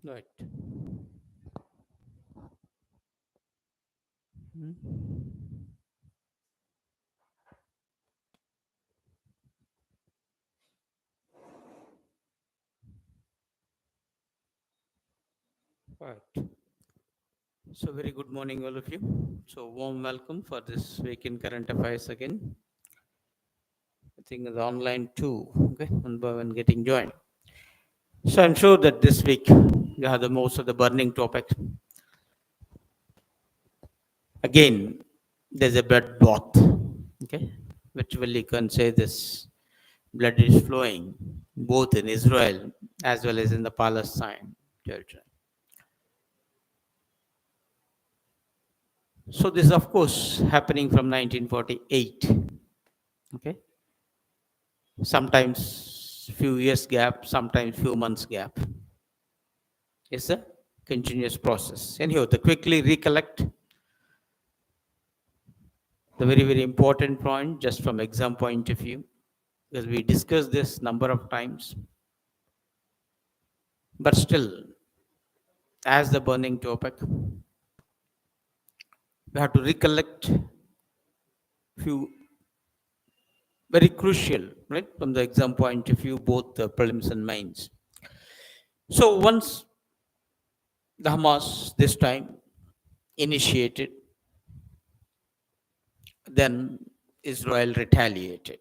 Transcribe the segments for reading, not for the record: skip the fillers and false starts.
Right. Hmm. Right. So, very good morning, all of you. So, warm welcome for this week in current affairs again. I think the online too. Okay, one by one getting joined. So, I'm sure that this week you have the most of the burning topic. Again, there's a blood bath. Okay, which will you can say this blood is flowing both in Israel as well as in the Palestine territory. So this is of course happening from 1948. Okay, sometimes few years gap, sometimes few months gap. It's a continuous process. Anyhow, to quickly recollect the very important point just from exam point of view, because we discussed this number of times, but still, as the burning topic, we have to recollect few very crucial, right, from the exam point of view, both the prelims and mains. So once the Hamas this time initiated, then Israel retaliated.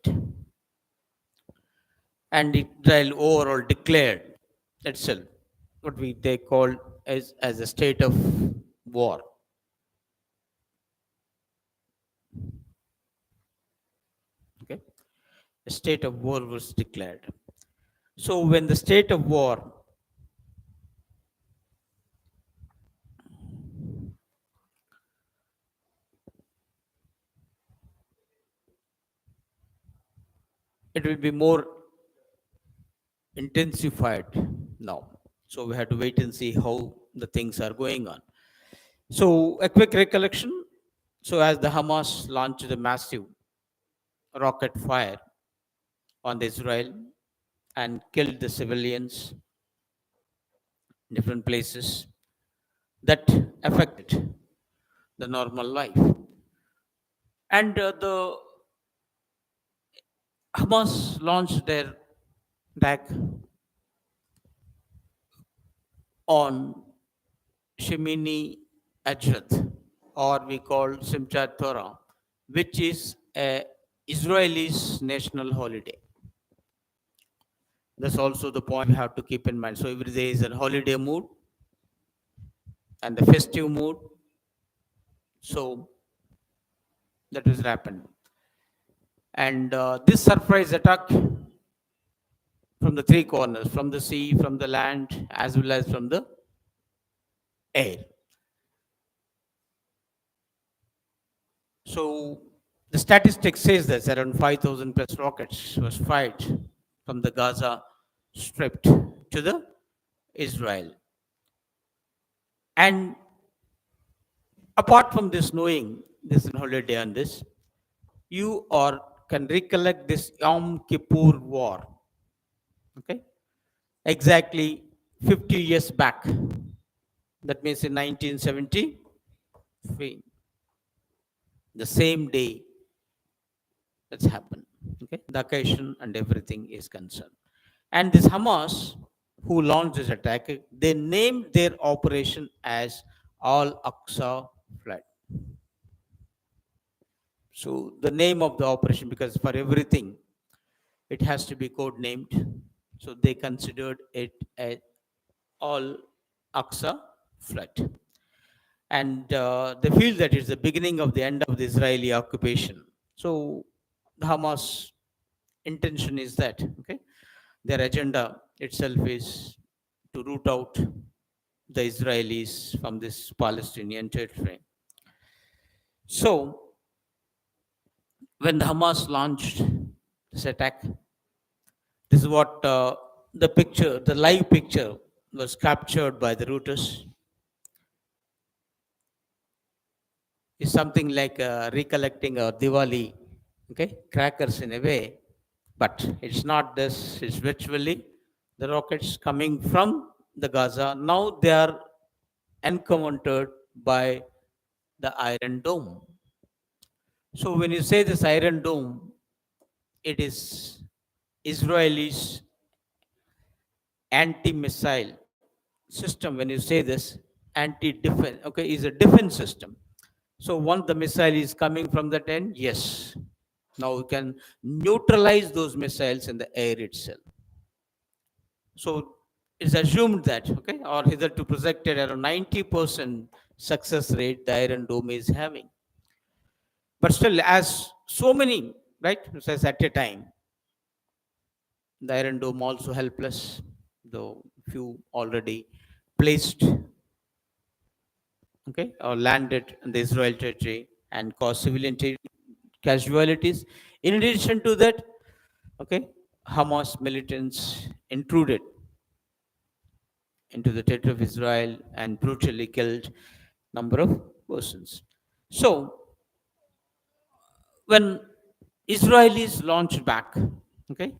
And Israel overall declared itself what they call as a state of war. Okay? A state of war was declared. So when the state of war, it will be more intensified now. So we have to wait and see how the things are going on. So a quick recollection. So as the Hamas launched a massive rocket fire on the Israel and killed the civilians in different places, that affected the normal life. And the Hamas launched their attack on Shemini Ajrat, or we call Simchat Torah, which is a Israelis' national holiday. That's also the point we have to keep in mind. So every day is a holiday mood and the festive mood. So that has happened. And this surprise attack from the three corners, from the sea, from the land, as well as from the air. So the statistics says that around 5,000 plus rockets was fired from the Gaza Strip to the Israel. And apart from this, knowing this holiday on this, you or can recollect this Yom Kippur War. Okay, exactly 50 years back. That means in 1973, the same day that's happened. Okay, the occasion and everything is concerned. And this Hamas, who launched this attack, they named their operation as Al Aqsa Flood. So the name of the operation, because for everything it has to be code named. So they considered it a Al Aqsa Flood. And they feel that it's the beginning of the end of the Israeli occupation. So the Hamas intention is that, okay, their agenda itself is to root out the Israelis from this Palestinian territory. So when the Hamas launched this attack, this is what the picture, the live picture was captured by the Reuters. Is something like recollecting our Diwali, okay, crackers in a way, but it's not this. It's virtually the rockets coming from the Gaza. Now they are encountered by the Iron Dome. So when you say this Iron Dome, it is Israelis anti-missile system. When you say this, anti-defense, okay, is a defense system. So once the missile is coming from that end, yes, now we can neutralize those missiles in the air itself. So it's assumed that, okay, or hitherto projected around 90% success rate the Iron Dome is having. But still, as so many, right, says at a time, the Iron Dome also helpless, though few already placed, okay, or landed in the Israel territory and caused civilian casualties. In addition to that, okay, Hamas militants intruded into the territory of Israel and brutally killed number of persons. So when Israelis launched back, okay,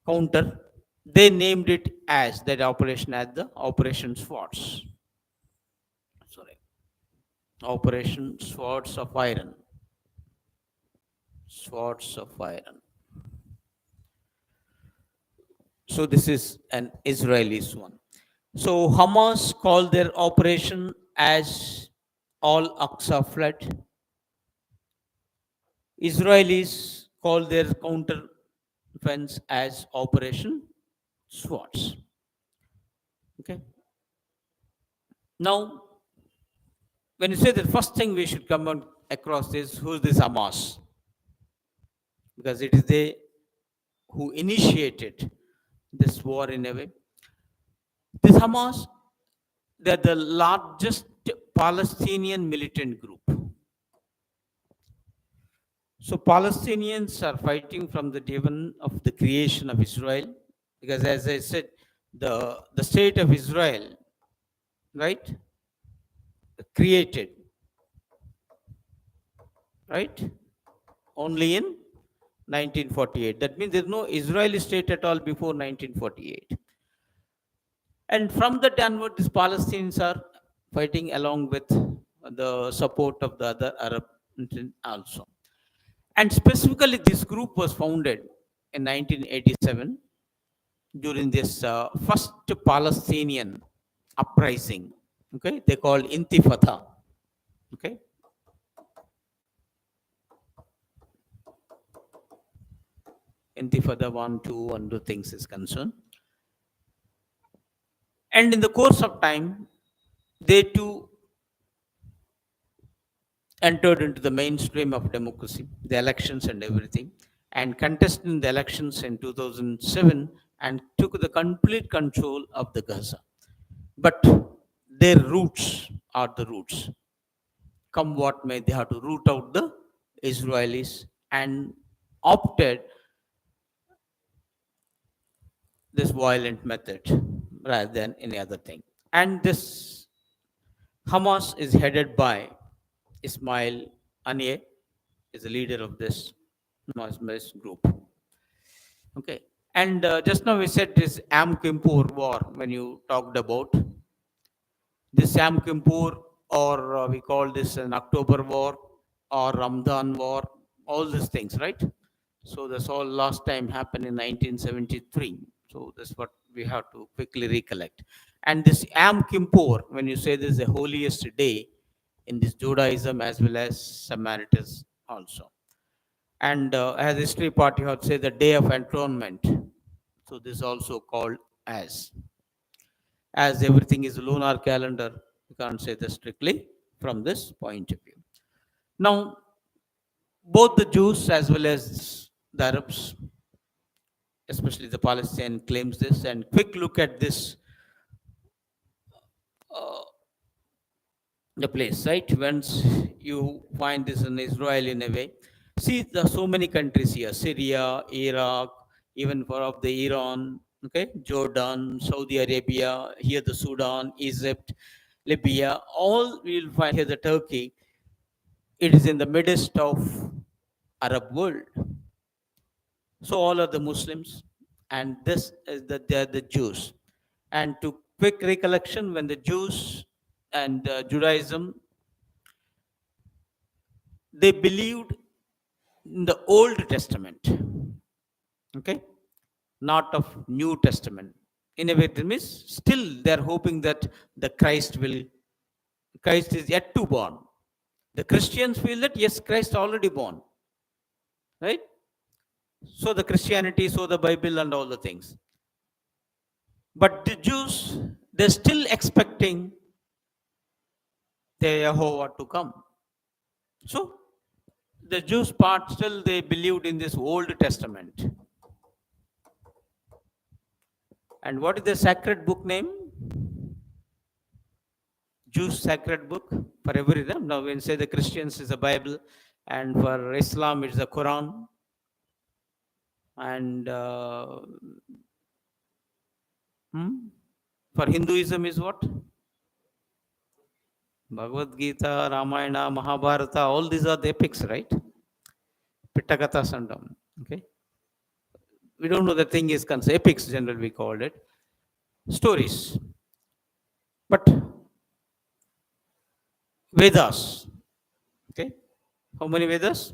counter, they named it as that operation as the Operation Swords. Sorry, Operation Swords of Iron. Swords of Iron. So this is an Israelis one. So Hamas called their operation as Al Aqsa Flood. Israelis called their counter offense as Operation Swords. Okay. Now, when you say the first thing we should come on across is who's this Hamas? Because it is they who initiated this war in a way. This Hamas, they're the largest Palestinian militant group. So Palestinians are fighting from the day one of the creation of Israel, because as I said, the state of Israel, right, created, right, only in 1948. That means there's no Israeli state at all before 1948. And from that onward, these Palestinians are fighting along with the support of the other Arab countries also. And specifically, this group was founded in 1987 during this first Palestinian uprising. Okay, they called Intifada. Okay, Intifada 1, 2, and 2 things is concerned. And in the course of time, they too entered into the mainstream of democracy, the elections and everything, and contested in the elections in 2007 and took the complete control of the Gaza. But their roots are the roots. Come what may, they have to root out the Israelis and opted this violent method rather than any other thing. And this Hamas is headed by Ismail Haniyeh, is the leader of this Muslim group. Okay. And just now we said this Yom Kippur war when you talked about this Yom Kippur, or we call this an October war or Ramadan war, all these things, right? So this all last time happened in 1973. So that's what we have to quickly recollect. And this Yom Kippur, when you say this is the holiest day in this Judaism as well as Samaritans also. And as history part, you have to say the Day of Atonement. So this is also called as everything is lunar calendar, you can't say this strictly from this point of view. Now, both the Jews as well as the Arabs, especially the Palestinian, claims this. And quick look at this, uh, the place, right? Once you find this in Israel in a way, see, there are so many countries here: Syria, Iraq, even for of the Iran, okay, Jordan, Saudi Arabia, here the Sudan, Egypt, Libya, all we will find here the Turkey. It is in the midst of Arab world. So all are the Muslims, and this is that they are the Jews. And to quick recollection, when the Jews and Judaism, they believed in the Old Testament, okay, not of New Testament. In a way, it means still they are hoping that the Christ is yet to born. The Christians feel that yes, Christ already born, right? So the Christianity, so the Bible, and all the things. But the Jews, they're still expecting the Jehovah to come. So the Jews part still they believed in this Old Testament. And what is the sacred book name? Jews sacred book for everything. Now when say the Christians is the Bible, and for Islam it's the Quran, and for Hinduism is what? Bhagavad Gita, Ramayana, Mahabharata, all these are the epics, right? Pittakatha Sandam. Okay. We don't know the thing is epics, generally we called it. Stories. But Vedas. Okay. How many Vedas?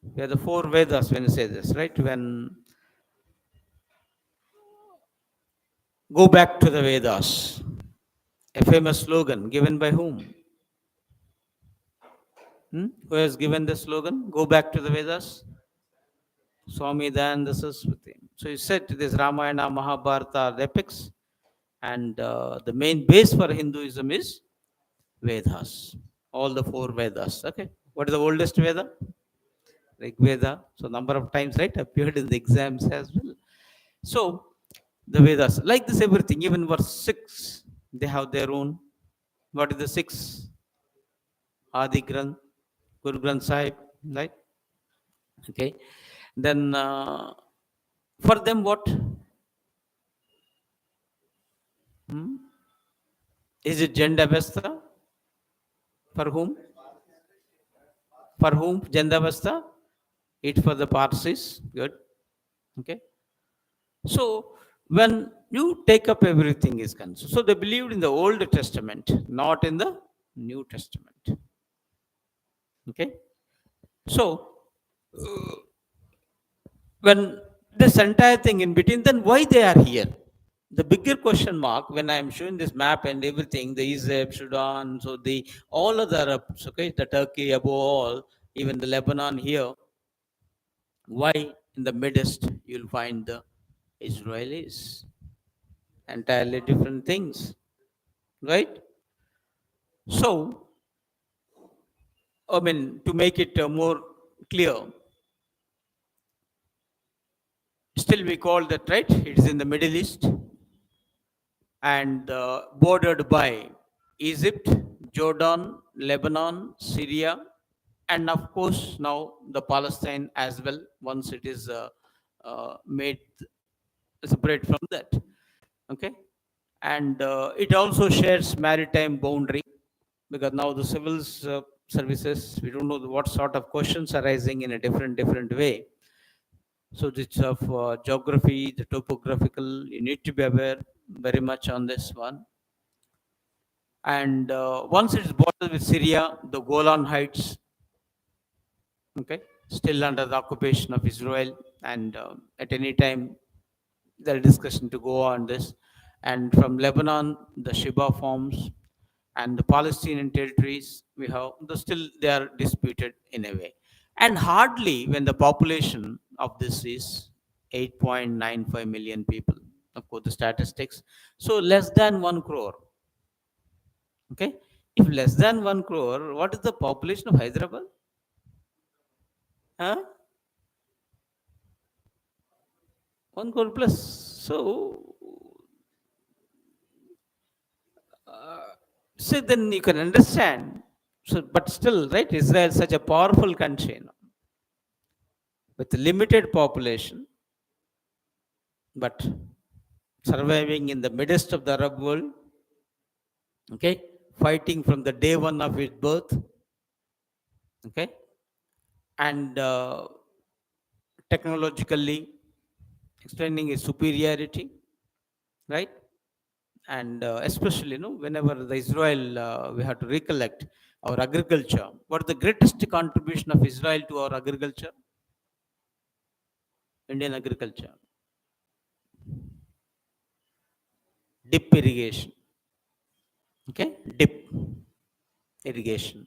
We have the 4 Vedas when you say this, right? When go back to the Vedas. A famous slogan given by whom? Who has given the slogan? Go back to the Vedas? Swami Dayananda Saraswati. So he said this Ramayana, Mahabharata, the epics, and the main base for Hinduism is Vedas. All the 4 Vedas. Okay. What is the oldest Veda? Rig Veda. So number of times, right, appeared in the exams as well. So the Vedas, like this, everything, even verse 6, they have their own. What is the 6? Adi Granth, Guru Granth Sahib, right? Okay. Then for them, what? Is it Jandavesta? For whom? For whom Jandavesta? It for the Parsis. Good. Okay. So when you take up everything is concerned. So they believed in the Old Testament, not in the New Testament. Okay. So when this entire thing in between, then why they are here? The bigger question mark when I am showing this map and everything, the Egypt, Sudan, so the all other Arabs, okay, the Turkey above all, even the Lebanon here, why in the midst you'll find the Israelis? Entirely different things, right? So, I mean, to make it more clear, still we call that, right? It is in the Middle East and bordered by Egypt, Jordan, Lebanon, Syria, and of course now the Palestine as well, once it is made separate from that. Okay. And it also shares maritime boundary, because now the civil services, we don't know what sort of questions arising in a different way. So this of geography, the topographical, you need to be aware very much on this one. And once it's bordered with Syria, the Golan Heights, okay, still under the occupation of Israel, and at any time there is discussion to go on this. And from Lebanon, the Shiba forms, and the Palestinian territories, we have the still they are disputed in a way. And hardly when the population of this is 8.95 million people, of course the statistics, so less than 1 crore. Okay, if less than 1 crore, what is the population of Hyderabad? Huh? 1 crore plus. So so then you can understand. So, but still, right? Israel is such a powerful country, with limited population, but surviving in the midst of the Arab world. Okay, fighting from the day one of its birth. Okay, and technologically extending its superiority, right? and especially, whenever the Israel, we have to recollect our agriculture. What is the greatest contribution of Israel to our agriculture? Indian agriculture, dip irrigation. Okay, dip irrigation.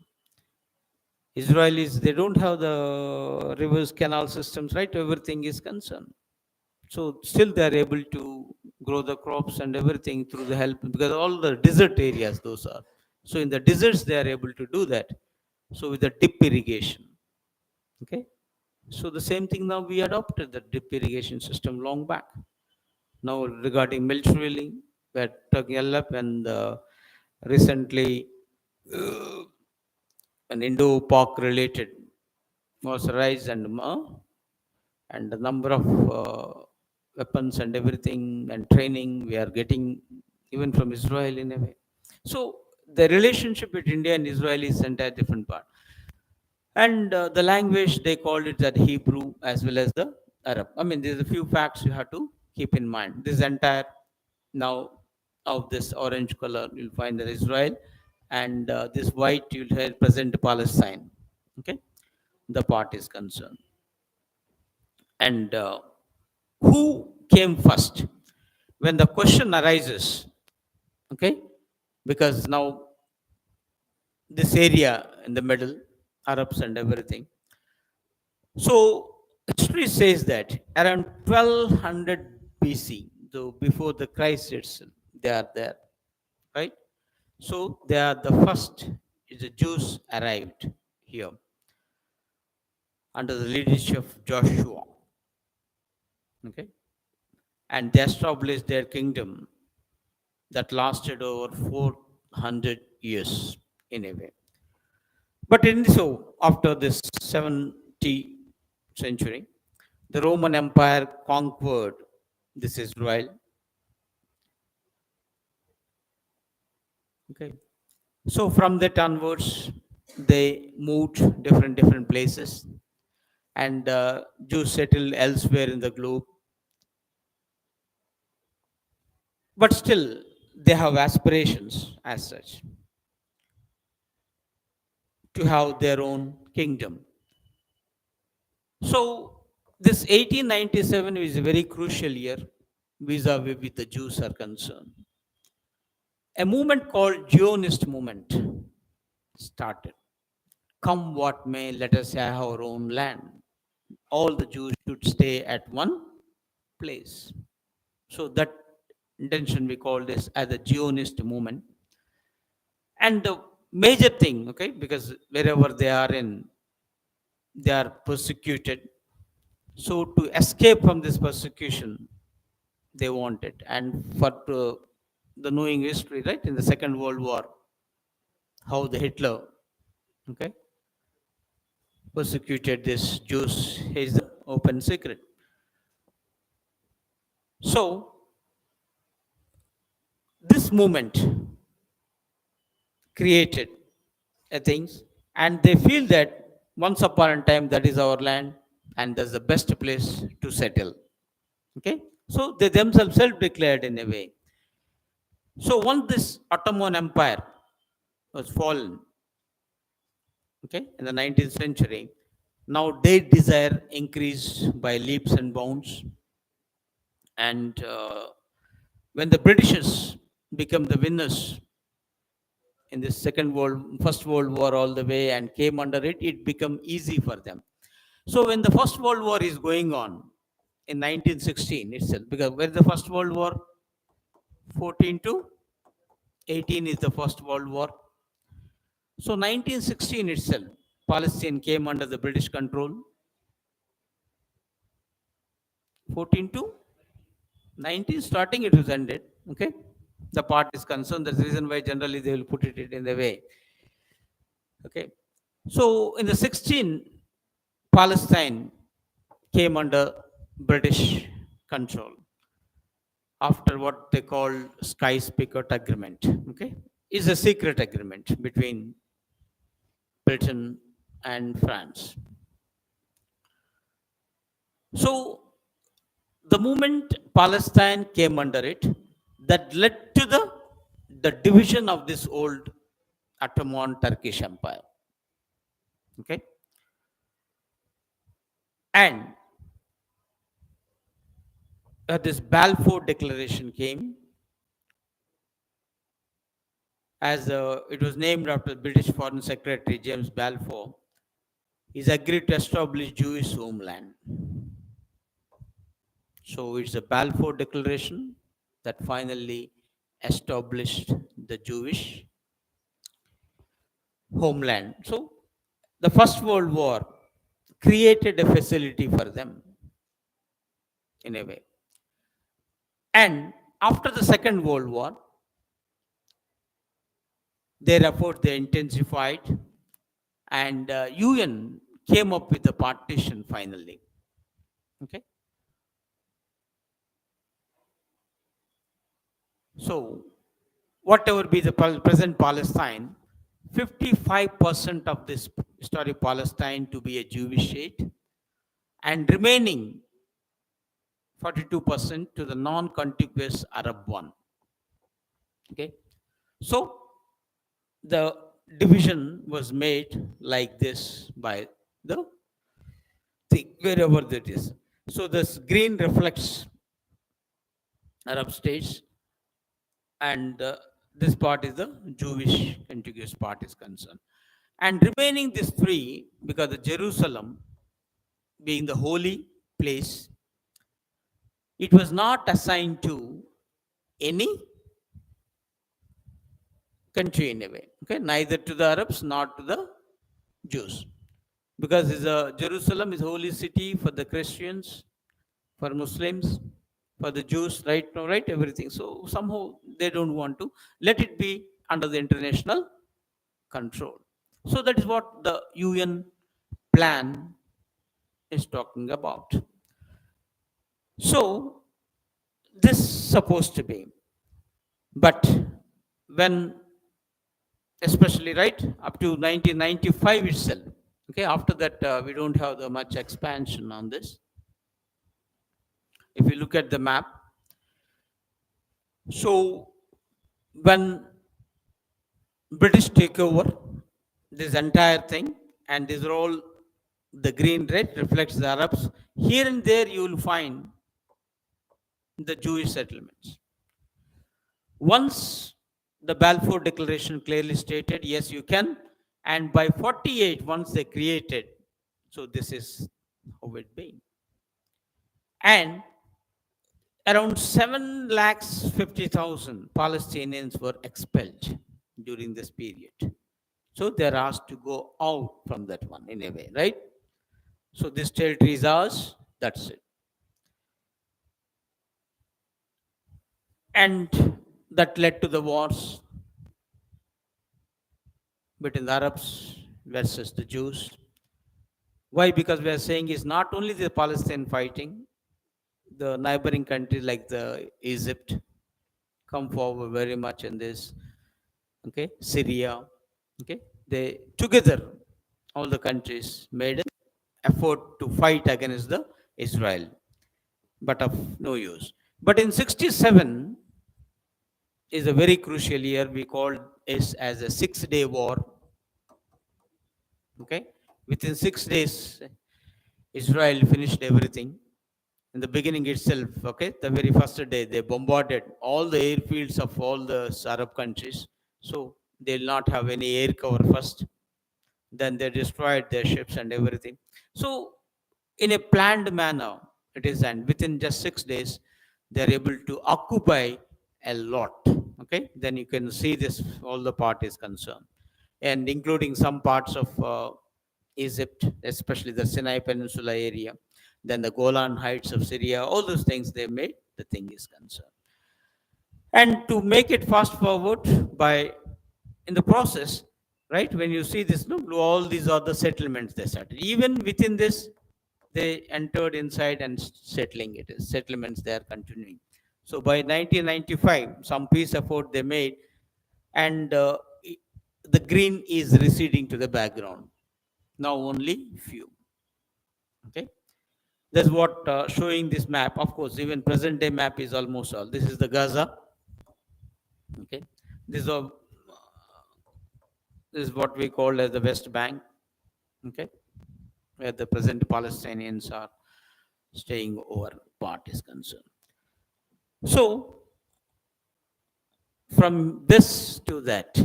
Israelis, they don't have the rivers, canal systems, right? Everything is concerned. So still they are able to grow the crops and everything through the help, because all the desert areas those are. So in the deserts they are able to do that. So with the dip irrigation, okay. So the same thing now we adopted the dip irrigation system long back. Now regarding milk drilling, we are talking a lot, and recently an Indo-Pak related was raised, and the number of weapons and everything and training we are getting even from Israel in a way. So the relationship between India and Israel is entire different part. And the language, they called it that Hebrew as well as the Arab. I mean, there's a few facts you have to keep in mind. This entire now of this orange color, you'll find that Israel, and this white you'll present Palestine. Okay, the part is concerned. And who came first? When the question arises, okay, because now this area in the middle, Arabs and everything. So history says that around 1200 BC, though before the Christ itself, they are there, right? So they are the first. The Jews arrived here under the leadership of Joshua, okay, and they established their kingdom that lasted over 400 years in a way. But in so after this 70th century, the Roman Empire conquered this Israel. Okay. So from that onwards, they moved different places, and Jews settled elsewhere in the globe. But still, they have aspirations as such to have their own kingdom. So this 1897 is a very crucial year vis-a-vis with the Jews are concerned. A movement called Zionist movement started. Come what may, let us have our own land. All the Jews should stay at one place. So that intention we call this as the Zionist movement. And the major thing, okay, because wherever they are in, they are persecuted. So to escape from this persecution, they wanted. And for the knowing history, right, in the Second World War, how the Hitler, okay, persecuted these Jews is the open secret. So this movement created things, and they feel that once upon a time that is our land and that's the best place to settle. Okay, so they themselves self-declared in a way. So once this Ottoman Empire was fallen, okay, in the 19th century, now their desire increased by leaps and bounds. And when the Britishers become the winners in the first world war all the way and came under it, it became easy for them. So when the first world war is going on in 1916 itself, because where the first world war, 14 to 18 is the first world war. So 1916 itself, Palestine came under the British control. 14 to 19 starting it was ended, okay. The part is concerned, that's the reason why generally they will put it in the way. Okay. So in the 16, Palestine came under British control after what they call Sykes-Picot Agreement. Okay, is a secret agreement between Britain and France. So the moment Palestine came under it, that led to the division of this old Ottoman Turkish Empire. Okay, and this Balfour Declaration came as it was named after British Foreign Secretary James Balfour. He's agreed to establish Jewish homeland. So it's a Balfour Declaration that finally established the Jewish homeland. So the First World War created a facility for them in a way. And after the Second World War, their efforts they intensified, and UN came up with the partition finally. Okay, so whatever be the present Palestine, 55% of this historic Palestine to be a Jewish state, and remaining 42% to the non-contiguous Arab one. Okay, so the division was made like this by the thing, wherever that is. So this green reflects Arab states, and this part is the Jewish contiguous part is concerned. And remaining this three, because the Jerusalem being the holy place, it was not assigned to any country in a way. Okay, neither to the Arabs nor to the Jews, because Jerusalem is holy city for the Christians, for Muslims, for the Jews, right now, right, everything. So somehow they don't want to let it be under the international control. So that is what the UN plan is talking about. So this supposed to be, but when, especially right up to 1995 itself, okay, after that we don't have the much expansion on this. If you look at the map, so when British take over this entire thing, and these are all the green red reflects the Arabs. Here and there you will find the Jewish settlements. Once the Balfour Declaration clearly stated, yes, you can, and by 48, once they created, so this is how it been. And around 7,50,000 Palestinians were expelled during this period. So they're asked to go out from that one in a way, right? So this territory is ours, that's it. And that led to the wars between the Arabs versus the Jews. Why? Because we are saying it's not only the Palestine fighting, the neighboring countries like the Egypt come forward very much in this. Okay, Syria. Okay, they together, all the countries made an effort to fight against the Israel, but of no use. But in 67 is a very crucial year. We called it as a 6-day war. Okay, within 6 days, Israel finished everything. In the beginning itself, okay, the very first day, they bombarded all the airfields of all the Arab countries. So they'll not have any air cover first. Then they destroyed their ships and everything. So in a planned manner, it is, and within just 6 days, they're able to occupy a lot. Okay, then you can see this, all the parties concerned, and including some parts of Egypt, especially the Sinai Peninsula area, then the Golan Heights of Syria, all those things they made, the thing is concerned. And to make it fast forward, by in the process, right, when you see this, no, all these are the settlements they started. Even within this, they entered inside and settling it. Settlements they are continuing. So by 1995, some peace effort they made, and the green is receding to the background. Now only few. Okay, that's what showing this map. Of course, even present day map is almost all. This is the Gaza. Okay, this is, a, this is what we call as the West Bank. Okay, where the present Palestinians are staying over part is concerned. So from this to that,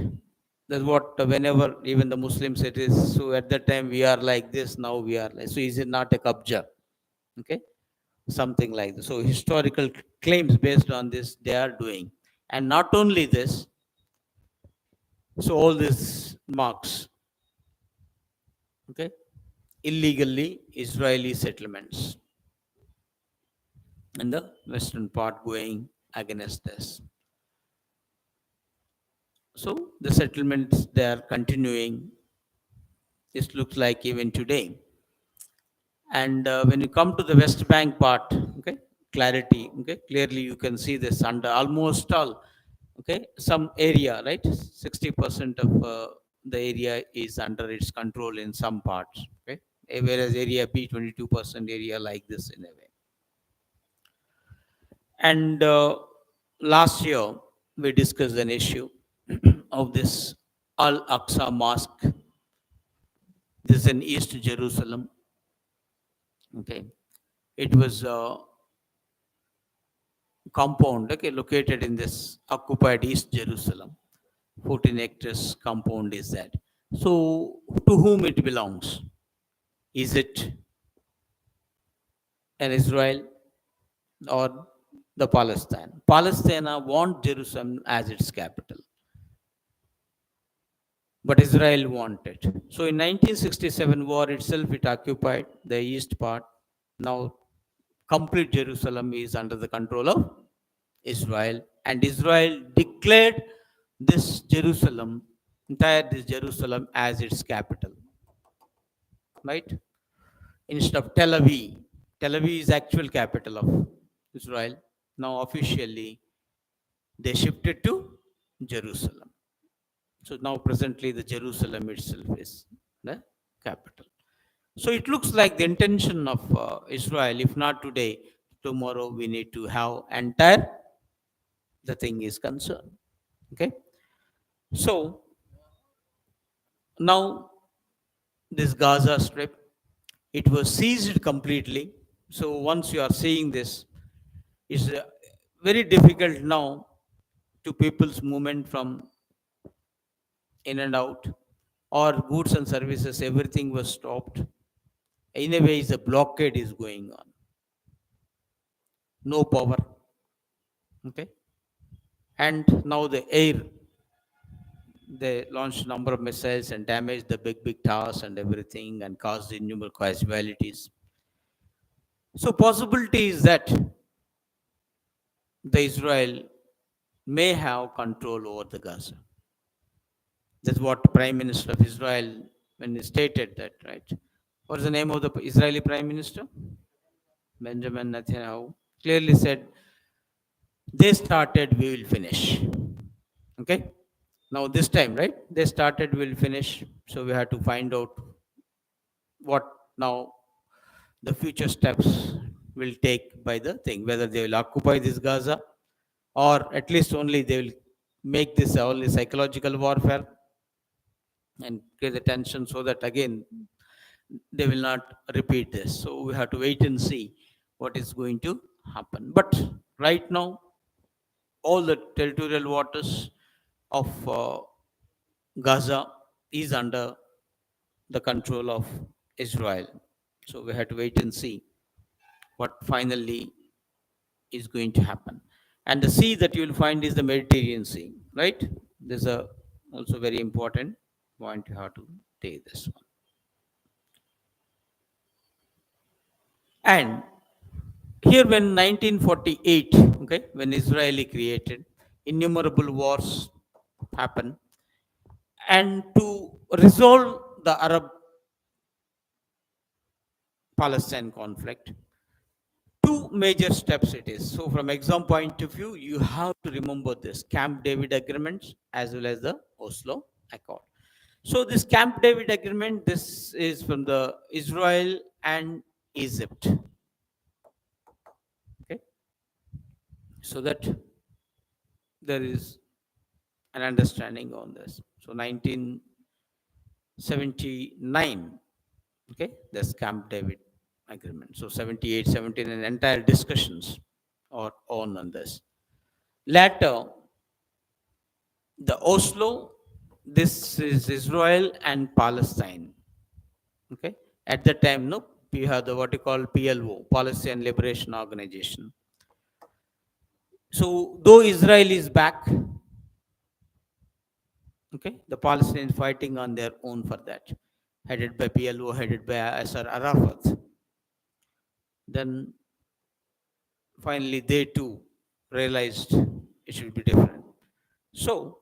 that's what whenever even the Muslims it is. So at that time we are like this, now we are like, so is it not a kabja? Okay, something like this. So historical claims based on this they are doing, and not only this. So all these marks, okay, illegally Israeli settlements in the western part going against this. So the settlements they are continuing. This looks like even today. And when you come to the West Bank part, okay, clarity, okay, clearly you can see this under almost all, okay, some area, right? 60% of the area is under its control in some parts, okay, whereas area B 22% area like this in a way. And last year we discussed an issue of this Al Aqsa Mosque. This is in East Jerusalem. Okay, it was compound, okay, located in this occupied East Jerusalem. 14 hectares compound is that. So, to whom it belongs? Is it an Israel or the Palestine? Palestine want Jerusalem as its capital, but Israel want it. So, in 1967 war itself, it occupied the east part. Now, complete Jerusalem is under the control of Israel, and Israel declared this Jerusalem, entire this Jerusalem as its capital, right? Instead of Tel Aviv. Tel Aviv is actual capital of Israel. Now officially they shifted to Jerusalem. So now presently the Jerusalem itself is the capital. So it looks like the intention of Israel, if not today, tomorrow we need to have entire the thing is concerned. Okay. So now this Gaza Strip, it was seized completely. So once you are seeing this, it's very difficult now to people's movement from in and out, or goods and services. Everything was stopped. In a way, the blockade is going on. No power. Okay, and now the air. They launched a number of missiles and damaged the big towers and everything, and caused innumerable casualties. So possibility is that the Israel may have control over the Gaza. That's what Prime Minister of Israel, when he stated that, right? What's the name of the Israeli Prime Minister? Benjamin Netanyahu clearly said, they started, we will finish. Okay? Now this time, right? They started, we will finish. So we have to find out what now the future steps will take by the thing, whether they will occupy this Gaza, or at least only they will make this only psychological warfare and create the tension so that again they will not repeat this. So we have to wait and see what is going to happen. But right now, all the territorial waters of Gaza is under the control of Israel. So we have to wait and see what finally is going to happen. And the sea that you will find is the Mediterranean Sea, right? This is a also very important point you have to take this one. And here when 1948, okay, when Israeli created, innumerable wars happened. And to resolve the Arab-Palestine conflict, two major steps it is. So from exam point of view, you have to remember this Camp David agreements as well as the Oslo Accord. So this Camp David agreement, this is from the Israel and Egypt. Okay, so that there is an understanding on this. So 1979, okay, this Camp David agreement. So 78, 17, and entire discussions are on this. Later, the Oslo, this is Israel and Palestine. Okay, at the time, no, we have the what you call PLO, Palestinian Liberation Organization. So though Israel is back, okay, the Palestinians fighting on their own for that, headed by PLO, headed by Asar Arafat. Then finally they too realized it should be different. So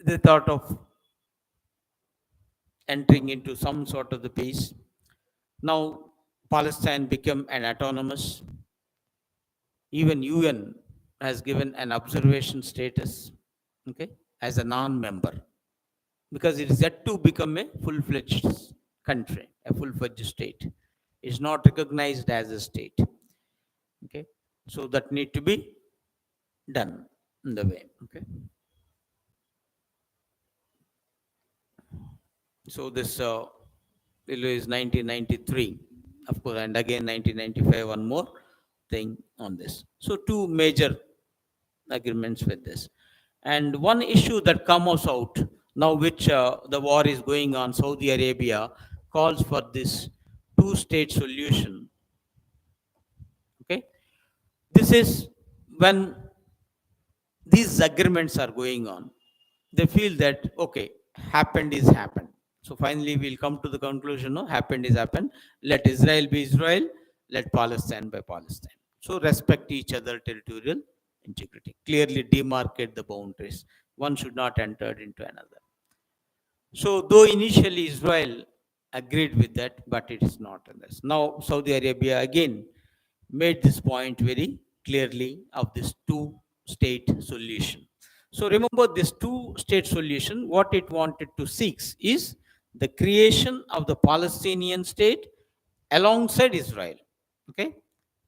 they thought of entering into some sort of the peace. Now Palestine became an autonomous. Even UN has given an observation status, okay, as a non-member, because it is yet to become a full-fledged country, a full-fledged state. It's not recognized as a state. Okay, so that need to be done in the way. Okay, so this is 1993, of course, and again 1995, one more thing on this. So two major agreements with this. And one issue that comes out now, which the war is going on, Saudi Arabia calls for this two-state solution. Okay, this is when these agreements are going on. They feel that okay, happened is happened. So finally, we'll come to the conclusion: no, happened is happened. Let Israel be Israel. Let Palestine be Palestine. So respect each other territorial integrity. Clearly demarcate the boundaries. One should not enter into another. So though initially Israel agreed with that, but it is not in this. Now Saudi Arabia again made this point very clearly of this two-state solution. So remember this two-state solution, what it wanted to seek is the creation of the Palestinian state alongside Israel. Okay?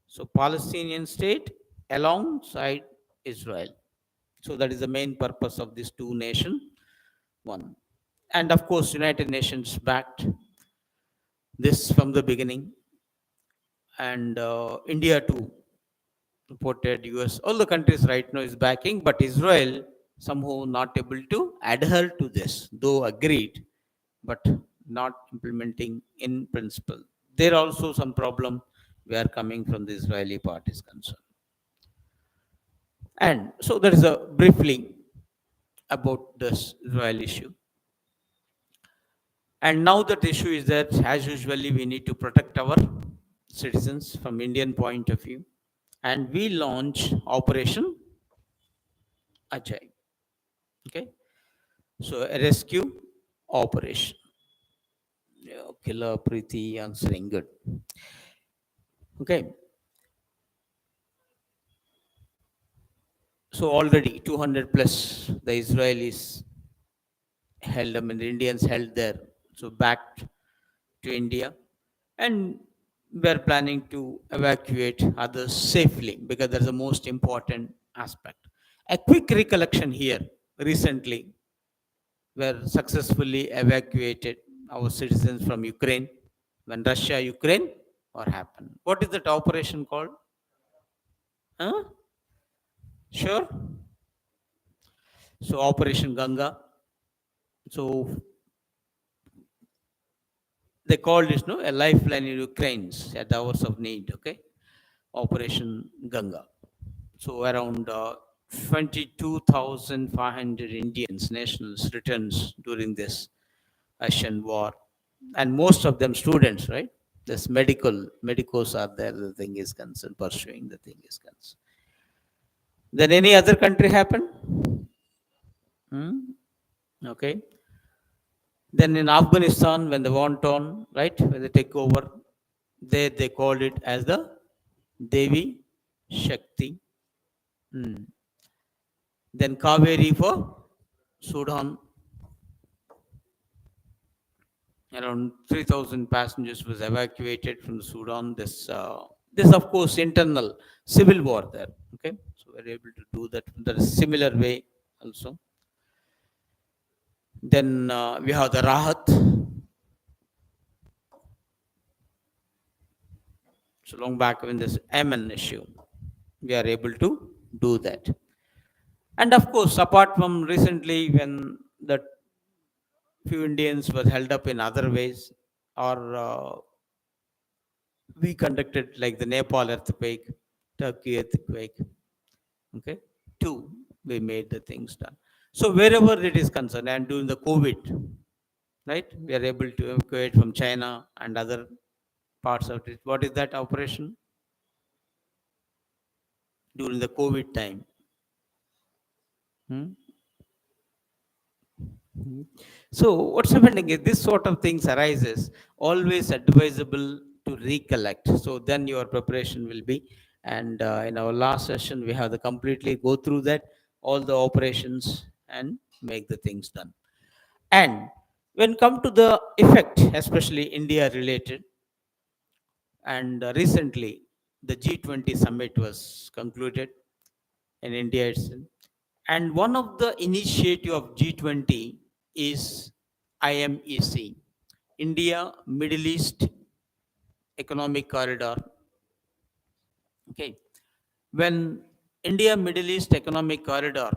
So Palestinian state alongside Israel. So that is the main purpose of this two nation one. And of course, United Nations backed this from the beginning, and India too supported US. All the countries right now is backing, but Israel somehow not able to adhere to this, though agreed, but not implementing in principle. There are also some problem where coming from the Israeli part is concerned. And so there is a briefly about this Israel issue. And now that the issue is that, as usually, we need to protect our citizens from Indian point of view. And we launch Operation Ajay. Okay. So a rescue operation. Yeah, Killer Preeti answering good. Okay. So already 200 plus the Israelis held, I mean, the Indians held there. So back to India. And we're planning to evacuate others safely because that's the most important aspect. A quick recollection here recently, were successfully evacuated our citizens from Ukraine when Russia Ukraine war happened. What is that operation called? Huh? Sure. So Operation Ganga. So they called it, no, a lifeline in Ukraine's at the hours of need. Okay, Operation Ganga. So around 22,500 Indians, nationals, returns during this Russian war, and most of them students, right? This medicos are there. The thing is concerned, pursuing the thing is concerned. Then any other country happen? Hmm? Okay. Then in Afghanistan, when they want on, right, when they take over, they called it as the Devi Shakti. Hmm. Then Kaveri for Sudan. Around 3,000 passengers was evacuated from Sudan. This of course internal civil war there. Okay, so we're able to do that in a similar way. also. Then we have the Rahat. So long back when this Amen issue, we are able to do that. And of course, apart from recently when the few Indians were held up in other ways, or we conducted like the Nepal earthquake, Turkey earthquake. Okay, two, we made the things done. So wherever it is concerned, and during the COVID, right, we are able to evacuate from China and other parts of it. What is that operation during the COVID time? Hmm? Mhm. So what's happening is this sort of things arises, always advisable to recollect. So then your preparation will be, and in our last session we have to completely go through that, all the operations and make the things done. And when come to the effect, especially India related, and recently the G20 summit was concluded in India itself. And one of the initiative of G20 is IMEC, India Middle East Economic Corridor. Okay. When India Middle East Economic Corridor,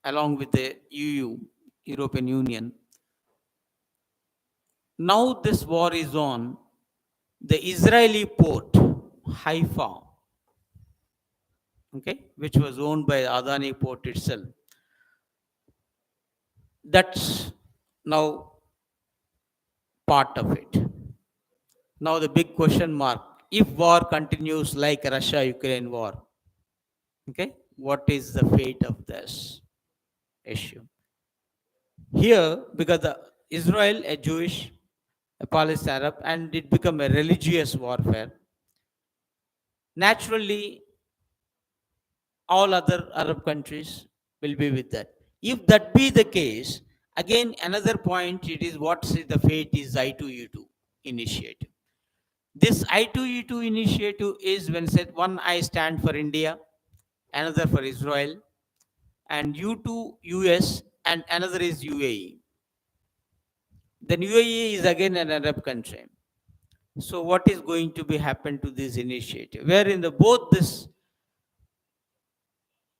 along with the EU, European Union, now this war is on the Israeli port, Haifa, okay, which was owned by Adani Port itself. That's now part of it. Now the big question mark, if war continues like Russia-Ukraine war, okay, what is the fate of this issue? Here, because the Israel, a Jewish, a Palestine Arab, and it become a religious warfare, naturally all other Arab countries will be with that. If that be the case, again another point, it is what the fate is I2U2 initiative. This I2E2 initiative is when said one I stand for India, another for Israel, and U2 US, and another is UAE. Then UAE is again an Arab country. So what is going to be happen to this initiative? Where in the both this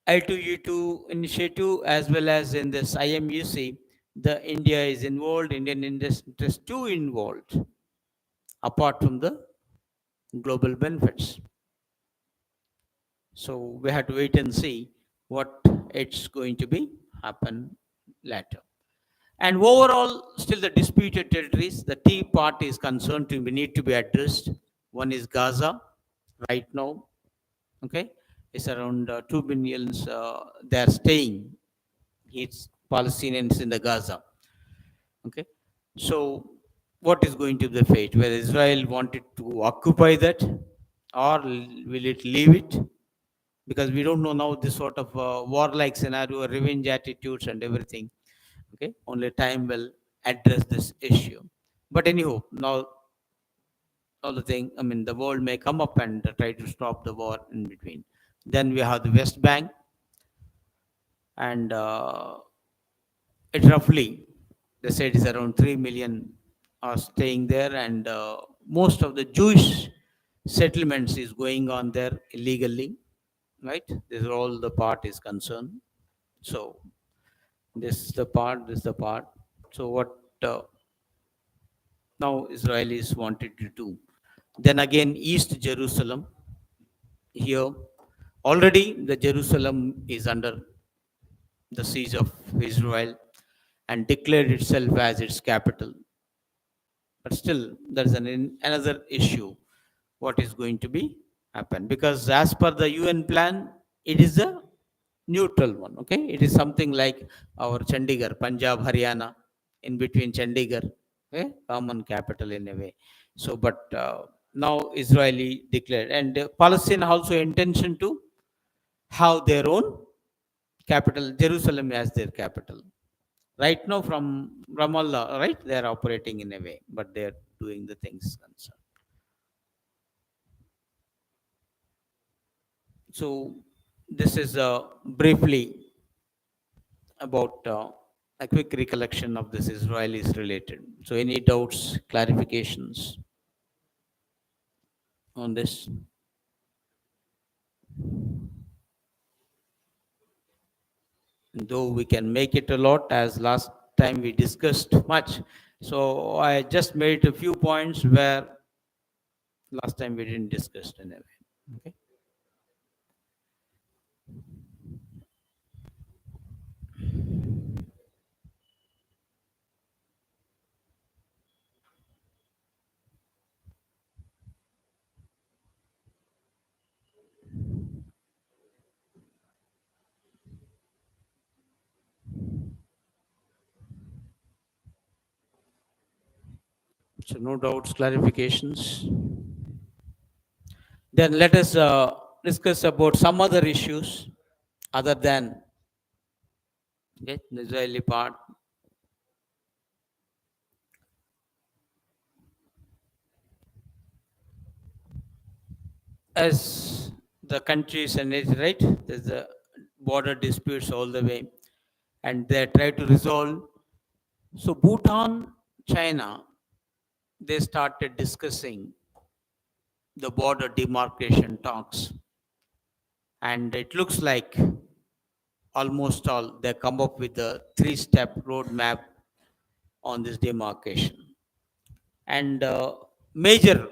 I2E2 initiative as well as in this IMUC, the India is involved, Indian interest too involved, apart from the global benefits. So we have to wait and see what it's going to be happen later. And overall, still the disputed territories, the T part is concerned to be need to be addressed. One is Gaza, right now, okay, it's around 2 billions. They are staying. It's Palestinians in the Gaza, okay. So what is going to be the fate? Whether Israel wanted to occupy that, or will it leave it? Because we don't know now this sort of warlike scenario, revenge attitudes and everything. Okay, only time will address this issue. But anyhow, now all the thing, I mean, the world may come up and try to stop the war in between. Then we have the West Bank, and it roughly, they said, is around 3 million are staying there, and most of the Jewish settlements is going on there illegally, right? This is all the part is concerned. So this is the part, this is the part. So what now Israelis wanted to do? Then again, East Jerusalem. Here, already the Jerusalem is under the siege of Israel and declared itself as its capital. But still, there's another issue. What is going to be happen? Because as per the UN plan, it is a neutral one. Okay, it is something like our Chandigarh, Punjab, Haryana, in between Chandigarh, okay, common capital in a way. So, but now Israeli declared, and Palestine also intention to have their own capital, Jerusalem as their capital. Right now, from Ramallah, right, they are operating in a way, but they are doing the things concerned. So, this is briefly about a quick recollection of this Israelis related. So, any doubts, clarifications on this? Though we can make it a lot, as last time we discussed much. So, I just made a few points where last time we didn't discuss anyway. Okay. So, no doubts, clarifications. Then let us discuss about some other issues other than, okay, the Israeli part. As the country is an right, there's a border disputes all the way, and they try to resolve. So Bhutan, China, they started discussing the border demarcation talks, and it looks like almost all they come up with a three-step roadmap on this demarcation. And major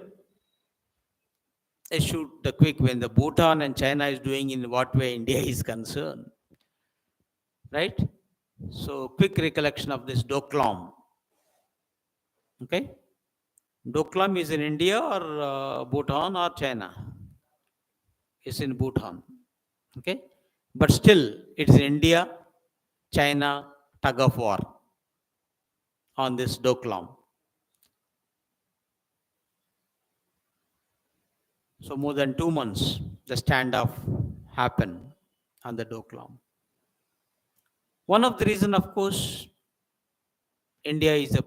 issue, the quick when the Bhutan and China is doing in what way India is concerned, right? So quick recollection of this Doklam. Okay, Doklam is in India or Bhutan or China? It's in Bhutan. Okay, but still it's India, China tug of war on this Doklam. So more than 2 months, the standoff happened on the Doklam. One of the reason, of course, India is a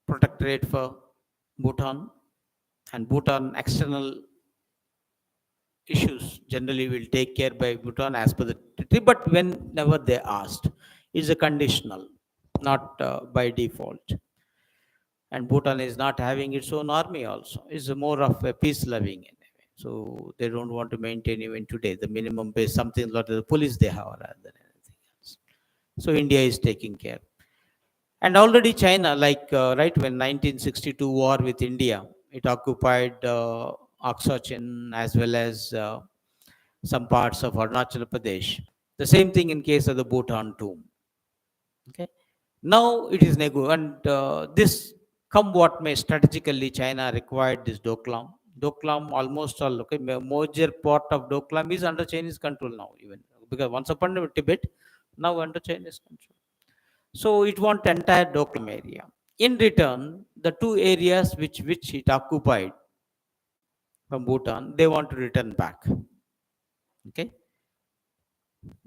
protectorate for Bhutan, and Bhutan external issues generally will take care by Bhutan as per the treaty, but whenever they asked, is a conditional, not by default. And Bhutan is not having its own army also. It's more of a peace loving anyway. So they don't want to maintain even today the minimum base, something like the police they have rather than anything else. So India is taking care. And already China, like right when 1962 war with India, it occupied Aksachin as well as some parts of Arunachal Pradesh. The same thing in case of the Bhutan too. Okay. Now it is and this come what may strategically China required this Doklam. Doklam almost all okay. Major part of Doklam is under Chinese control now, even because once upon a Tibet, now under Chinese control. So it wants entire Doklam area. In return, the two areas which it occupied from Bhutan, they want to return back. Okay.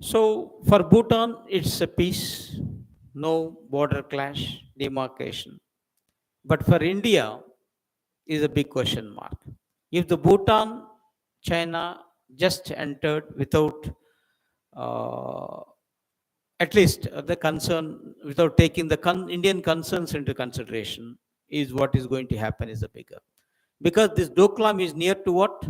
So for Bhutan, it's a peace, no border clash, demarcation. But for India, is a big question mark. If the Bhutan, China just entered without uh, at least the concern, without taking the Indian concerns into consideration, is what is going to happen is a bigger. Because this Doklam is near to what?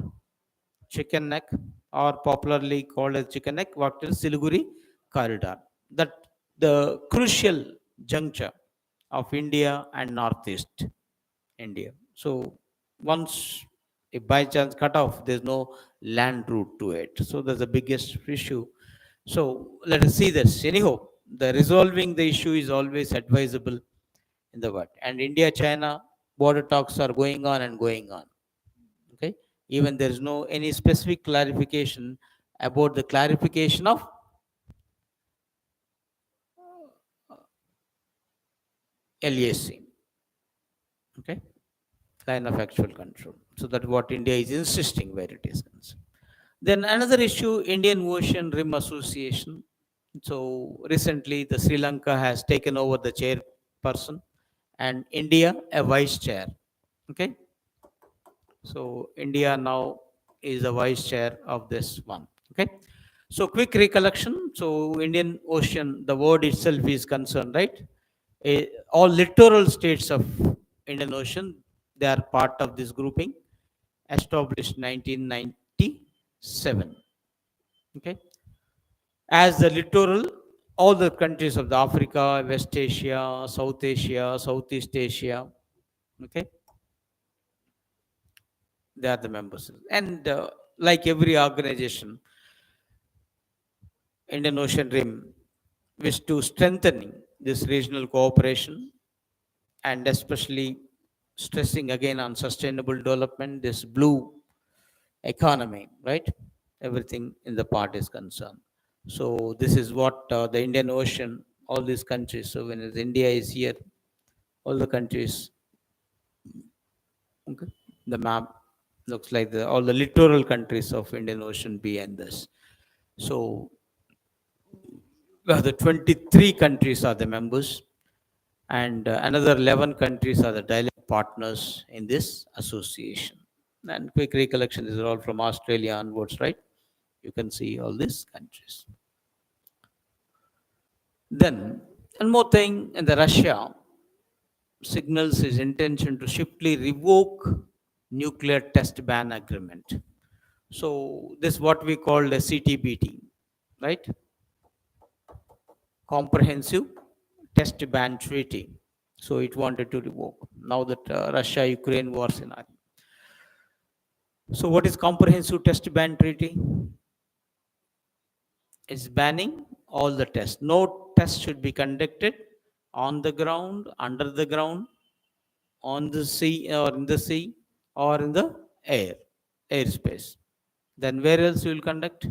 Chicken neck, or popularly called as chicken neck, what is Siliguri corridor. That the crucial juncture of India and Northeast India. So once if by chance cut off, there's no land route to it. So that's the biggest issue. So let us see this. Anyhow, the resolving the issue is always advisable in the world. And India-China border talks are going on and going on. Okay, even there is no any specific clarification about the clarification of LAC. Okay, line of actual control. So that what India is insisting where it is concerned. Then another issue, Indian Ocean Rim Association. So recently, the Sri Lanka has taken over the chairperson, and India a vice chair. Okay, so India now is the vice chair of this one. Okay, So quick recollection. So Indian Ocean, the word itself is concerned, right? All littoral states of Indian Ocean, they are part of this grouping, established 1997. Okay, as the littoral, all the countries of the Africa, West Asia, South Asia, Southeast Asia, okay, they are the members. And like every organization, Indian Ocean Rim wish to strengthening this regional cooperation and especially stressing again on sustainable development, this blue economy, right? Everything in the part is concerned. So this is what the Indian Ocean, all these countries. So when India is here, all the countries, okay, the map looks like all the littoral countries of Indian Ocean behind this. So the 23 countries are the members, and another 11 countries are the dialogue partners in this association. And quick recollection, these are all from Australia onwards, right? You can see all these countries. Then, one more thing, in the Russia signals his intention to swiftly revoke nuclear test ban agreement. So this is what we call the CTBT, right? Comprehensive Test Ban Treaty. So it wanted to revoke. Now that Russia-Ukraine war scenario. So what is Comprehensive Test Ban Treaty? It's banning all the tests. No test should be conducted on the ground, under the ground, on the sea or in the sea or in the air, airspace. Then where else you will conduct?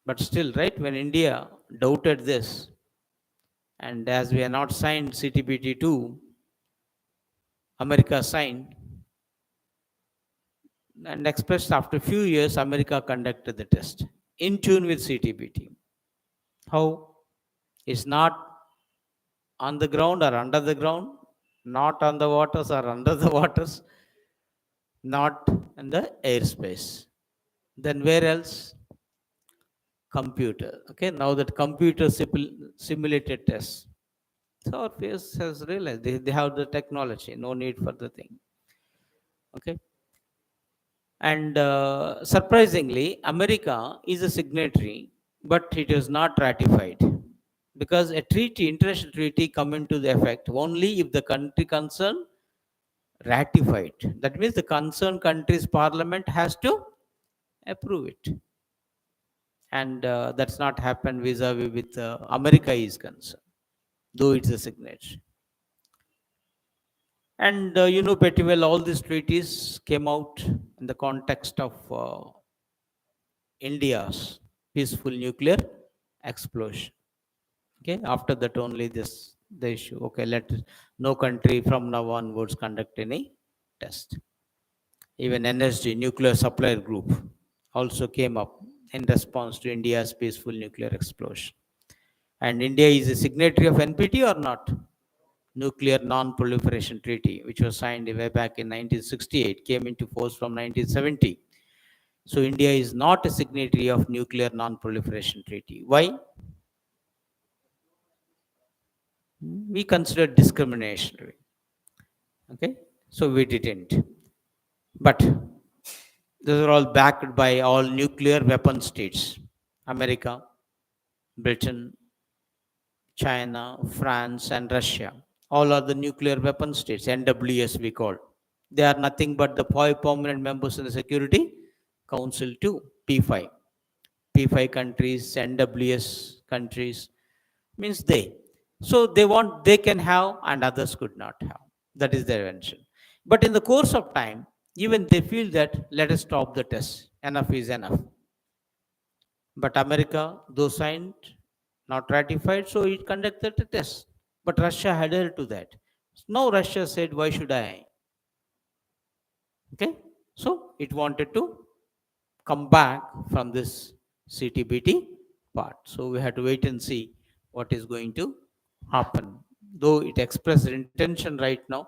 But still, right, when India doubted this, and as we are not signed CTBT 2, America signed, and expressed after a few years, America conducted the test in tune with CTBT. How? It's not on the ground or under the ground, not on the waters or under the waters, not in the airspace. Then where else? Computer. Okay, now that computer simulated tests. So our face has realized they have the technology, no need for the thing. Okay. And surprisingly, America is a signatory, but it is not ratified because a treaty, international treaty, come into the effect only if the country concerned ratified. That means the concerned country's parliament has to approve it, and that's not happened vis-a-vis with America is concerned, though it's a signatory. And you know pretty well, all these treaties came out in the context of India's peaceful nuclear explosion. Okay, after that only this the issue. Okay, no country from now onwards conduct any test. Even NSG, Nuclear Supplier Group, also came up in response to India's peaceful nuclear explosion. And India is a signatory of NPT or not? Nuclear Non-Proliferation Treaty, which was signed way back in 1968, came into force from 1970. So India is not a signatory of Nuclear Non-Proliferation Treaty. Why? We consider discriminatory. Okay, so we didn't. But those are all backed by all nuclear weapon states: America, Britain, China, France, and Russia. All are the nuclear weapon states, NWS we call. They are nothing but the five permanent members in the Security Council too, P5. P5 countries, NWS countries, means they. So they can have and others could not have. That is their invention. But in the course of time, even they feel that let us stop the test. Enough is enough. But America, though signed, not ratified, so it conducted the test. But Russia adhered to that. Now Russia said, why should I? Okay, so it wanted to come back from this CTBT part. So we have to wait and see what is going to happen. Though it expressed intention right now,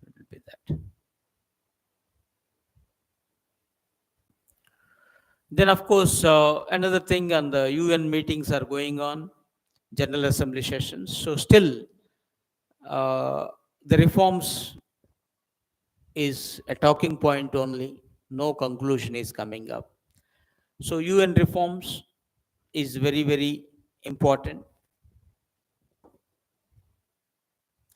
it will be that. Then, of course, another thing, and the UN meetings are going on, General Assembly sessions. So, still, uh, the reforms is a talking point only. No conclusion is coming up. So, UN reforms is very, very important.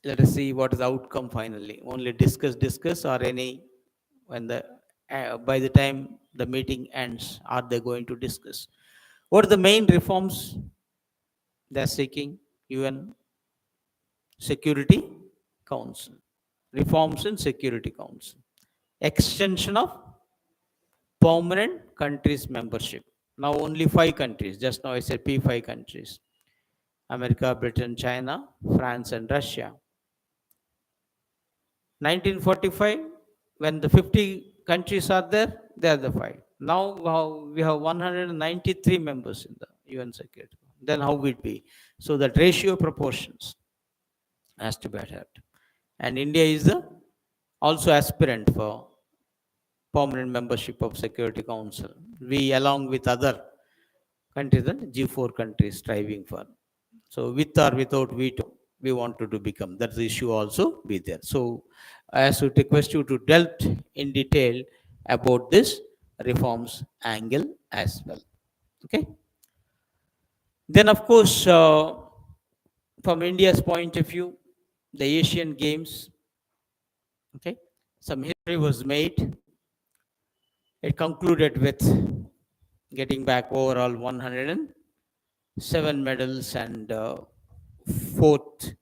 Let us see what is the outcome finally. Only discuss, or any when the by the time the meeting ends, are they going to discuss? What are the main reforms they are seeking? UN Security Council, reforms in Security Council, extension of permanent countries membership. Now only 5 countries. Just now I said P5 countries: America, Britain, China, France, and Russia. 1945, when the 50 countries are there, they are the 5. Now we have 193 members in the UN Security. Then how will it be? So that ratio proportions has to be adhered. And India is the also aspirant for permanent membership of Security Council. We, along with other countries, the G4 countries, striving for. So, with or without veto, we wanted to become. That's the issue also be there. So, I also request you to delve in detail about this reforms angle as well. Okay. Then, of course, from India's point of view, the Asian Games. Okay, some history was made. It concluded with getting back overall 107 medals and fourth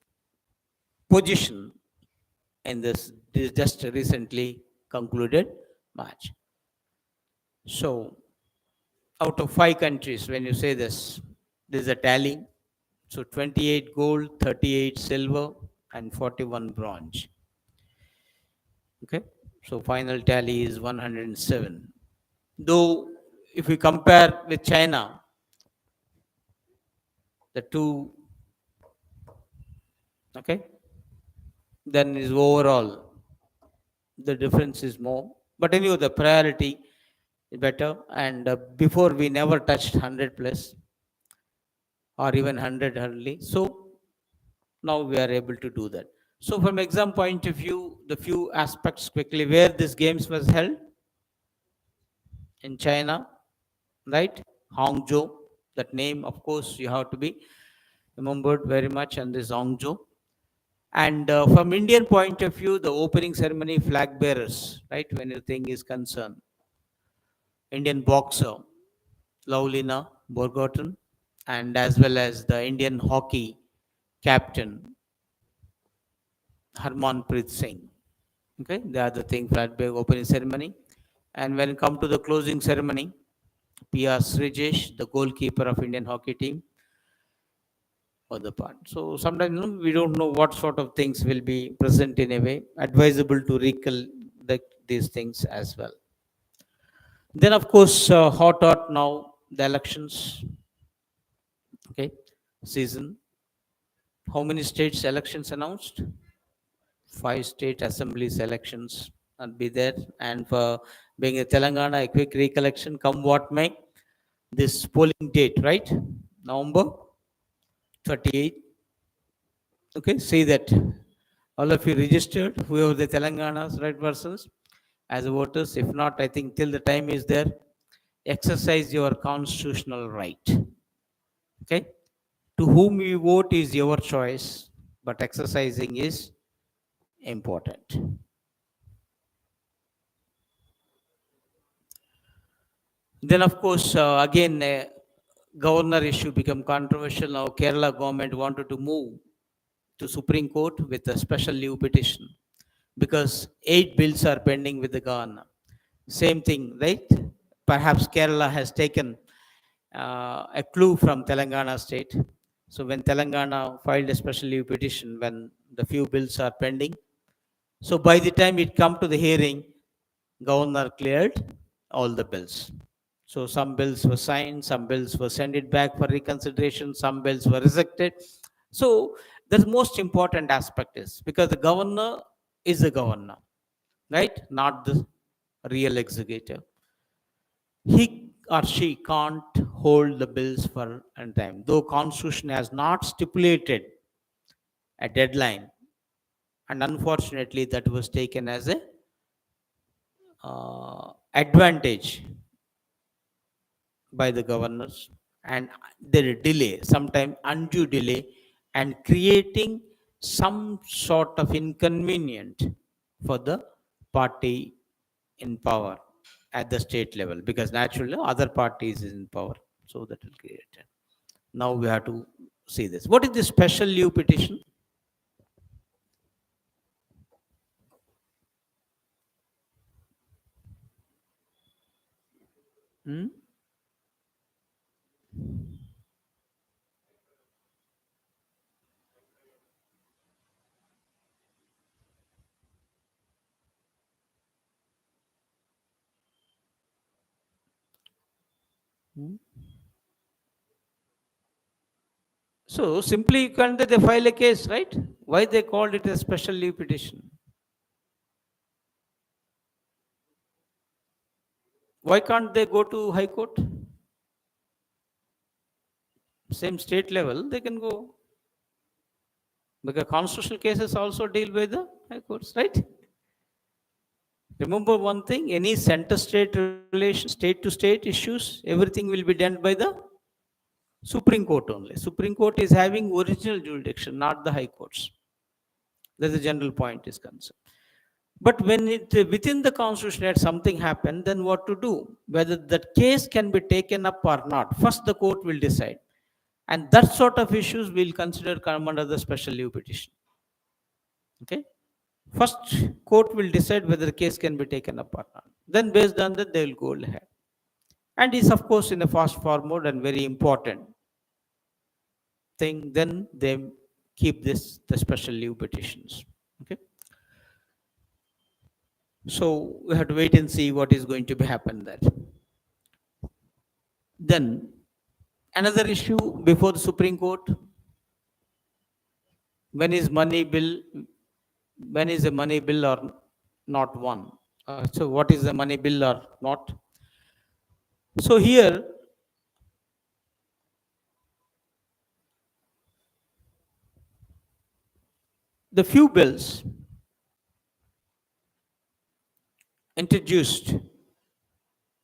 position in this just recently concluded match. So, out of 5 countries, when you say this is a tally. So, 28 gold, 38 silver, and 41 bronze. Okay, so final tally is 107. Though, if we compare with China, the two, okay, then is overall the difference is more. But anyway, the priority is better. And before we never touched 100 plus or even 100 hardly. So now we are able to do that. So from exam point of view, the few aspects quickly where this games was held in China, right? Hangzhou, that name, of course, you have to be remembered very much, and this Hangzhou. And from Indian point of view, the opening ceremony flag bearers, right, when anything is concerned. Indian boxer, Laulina Borgotten, and as well as the Indian hockey captain, Harmanpreet Singh. Okay, they are the thing flag bearer opening ceremony. And when it comes to the closing ceremony, P.R. Srijesh, the goalkeeper of Indian hockey team, for the part. So sometimes we don't know what sort of things will be present in a way. Advisable to recall these things as well. Then of course, hot now the elections. Okay, season. How many states elections announced? 5 state assemblies elections will be there. And for being a Telangana, a quick recollection, come what may, this polling date, right? November 38th. Okay, see that all of you registered, whoever the Telangana's right persons as voters. If not, I think till the time is there, exercise your constitutional right. Okay, to whom you vote is your choice, but exercising is important. Then, of course, again, governor issue become controversial. Now, Kerala government wanted to move to Supreme Court with a special leave petition because 8 bills are pending with the governor. Same thing, right? Perhaps Kerala has taken a clue from Telangana state. So when Telangana filed a special leave petition, when the few bills are pending, so by the time it come to the hearing, governor cleared all the bills. So some bills were signed, some bills were sent it back for reconsideration, some bills were rejected. So the most important aspect is because the governor is the governor, right? Not the real executive. He or she can't hold the bills for a time, though Constitution has not stipulated a deadline, and unfortunately that was taken as a advantage by the governors, and there delay, sometimes undue delay, and creating some sort of inconvenient for the party in power at the state level, because naturally other parties is in power, so that will create it. Now we have to see this. What is the special leave petition? Hmm? Hmm? So simply can't they file a case, right? Why they called it a special leave petition? Why can't they go to High Court? Same state level, they can go. Because constitutional cases also deal with the High Courts, right? Remember one thing, any center-state relation, state-to-state issues, everything will be done by the Supreme Court only. Supreme Court is having original jurisdiction, not the High Courts. That's the general point is concerned. But when it within the constitution had something happen, then what to do? Whether that case can be taken up or not. First, the court will decide, and that sort of issues will consider come under the special leave petition. Okay. First, court will decide whether the case can be taken up or not. Then, based on that, they will go ahead. And is of course in a fast forward and very important thing. Then they keep this the special leave petitions. Okay. So we have to wait and see what is going to be happen there. Then another issue before the Supreme Court. When is money bill? When is a money bill or not one? So what is the money bill or not? So here the few bills introduced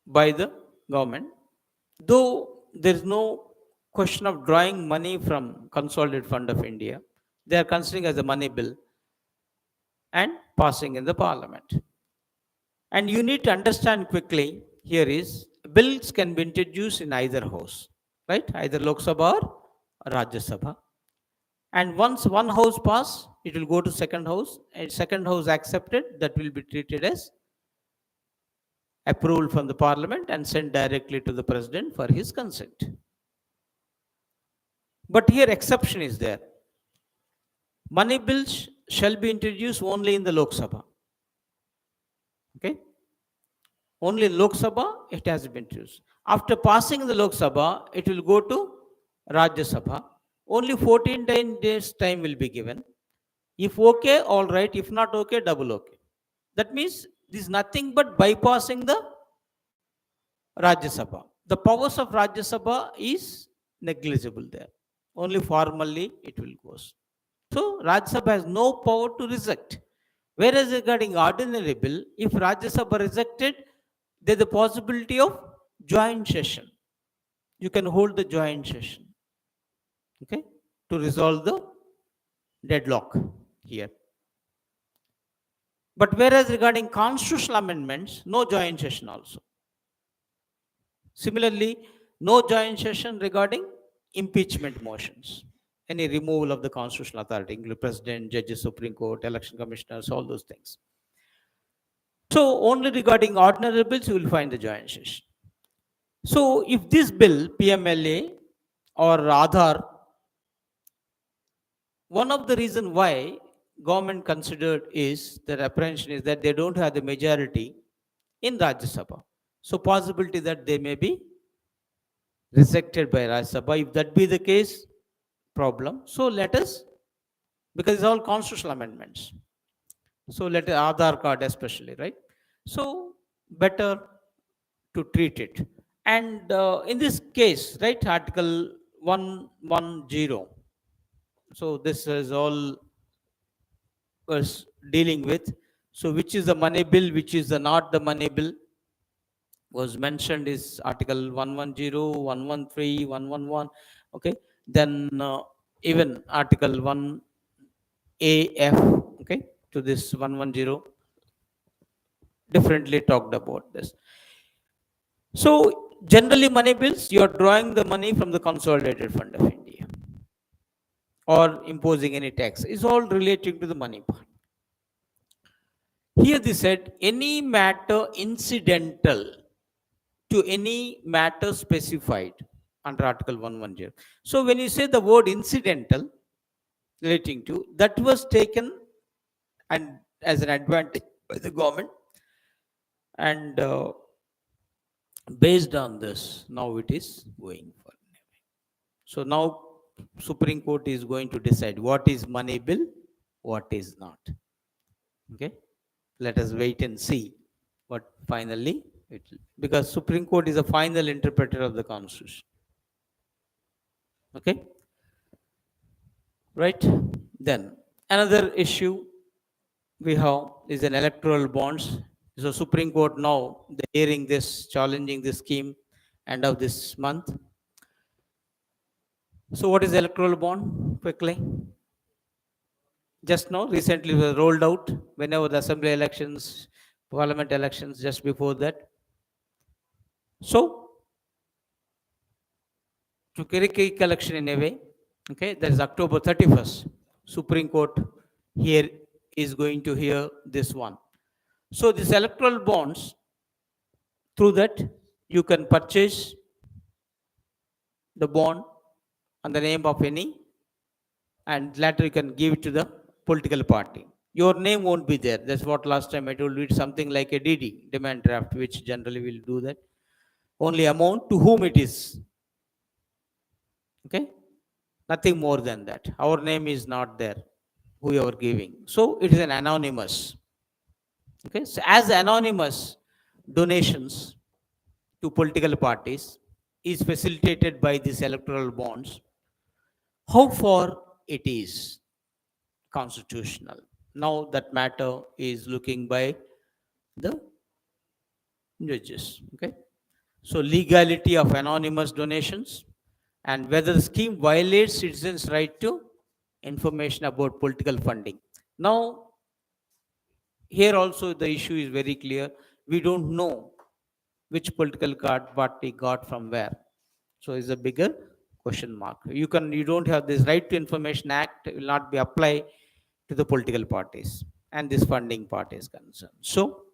by the government, though there is no question of drawing money from Consolidated Fund of India, they are considering as a money bill and passing in the parliament. And you need to understand quickly here is bills can be introduced in either house, right? Either Lok Sabha or Rajya Sabha. And once one house pass, it will go to second house, and second house accepted, that will be treated as approval from the parliament and sent directly to the president for his consent. But here exception is there. Money bills shall be introduced only in the Lok Sabha. Okay? Only in Lok Sabha it has been introduced. After passing in the Lok Sabha, it will go to Rajya Sabha. Only 14 days time will be given. If okay, all right. If not okay, double okay. That means this is nothing but bypassing the Rajya Sabha. The powers of Rajya Sabha is negligible there. Only formally it will go. So Rajya Sabha has no power to reject. Whereas regarding ordinary bill, if Rajya Sabha rejected, there is the possibility of joint session. You can hold the joint session, okay, to resolve the deadlock here. But whereas regarding constitutional amendments, no joint session also. Similarly, no joint session regarding impeachment motions, any removal of the constitutional authority, including president, judges, Supreme Court, election commissioners, all those things. So only regarding ordinary bills, you will find the joint session. So if this bill, PMLA or Aadhaar, one of the reasons why government considered is that apprehension is that they don't have the majority in Rajya Sabha. So possibility that they may be rejected by Rajya Sabha. If that be the case, problem. So let us, because it's all constitutional amendments. So let us, Aadhaar card especially, right? So better to treat it. And in this case, right, Article 110. So this is all was dealing with. So which is the money bill, which is the not the money bill, was mentioned is Article 110, 113, 111. Okay. Then even Article 1AF, okay, to this 110 differently talked about this. So generally money bills, you are drawing the money from the consolidated fund of India or imposing any tax, is all relating to the money part. Here they said any matter incidental to any matter specified under Article 110. So when you say the word incidental relating to, that was taken and as an advantage by the government, and based on this, now it is going for. So now Supreme Court is going to decide what is money bill, what is not. Okay, let us wait and see what finally it will, because Supreme Court is a final interpreter of the Constitution. Okay, right? Then another issue we have is an electoral bonds. So Supreme Court now they hearing this, challenging this scheme end of this month. So what is electoral bond? Quickly. Just now, recently was rolled out whenever the assembly elections, parliament elections, just before that. So, to carry election in a way, okay, that is October 31st. Supreme Court here is going to hear this one. So, these electoral bonds, through that, you can purchase the bond on the name of any, and later you can give it to the political party. Your name won't be there. That's what last time I told you. It's something like a DD, demand draft, which generally will do that. Only amount to whom it is. Okay? Nothing more than that. Our name is not there, who you are giving. So it is an anonymous. Okay? So as anonymous donations to political parties is facilitated by these electoral bonds, how far it is constitutional? Now that matter is looking by the judges. Okay. So legality of anonymous donations and whether the scheme violates citizens' right to information about political funding. Now, here also the issue is very clear. We don't know which political card party got from where. So it's a bigger question mark. You don't have this Right to Information Act will not be applied to the political parties and this funding part is concerned. So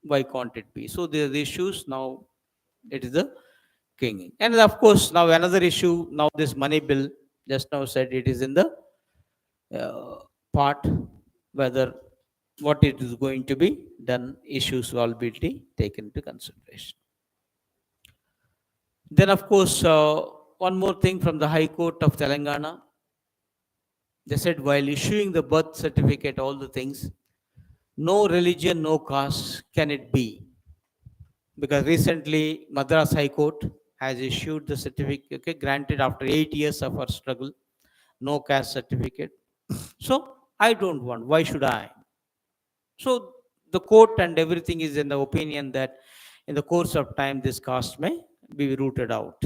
why can't it be? So there are issues now. It is the king. And of course, now another issue, now this money bill, just now said it is in the part whether what it is going to be done, issues will be taken into consideration. Then, of course, one more thing from the High Court of Telangana. They said while issuing the birth certificate, all the things, no religion, no caste can it be. Because recently, Madras High Court has issued the certificate, okay, granted after 8 years of our struggle, no caste certificate. So, I don't want, why should I? So, the court and everything is in the opinion that in the course of time, this caste may be rooted out,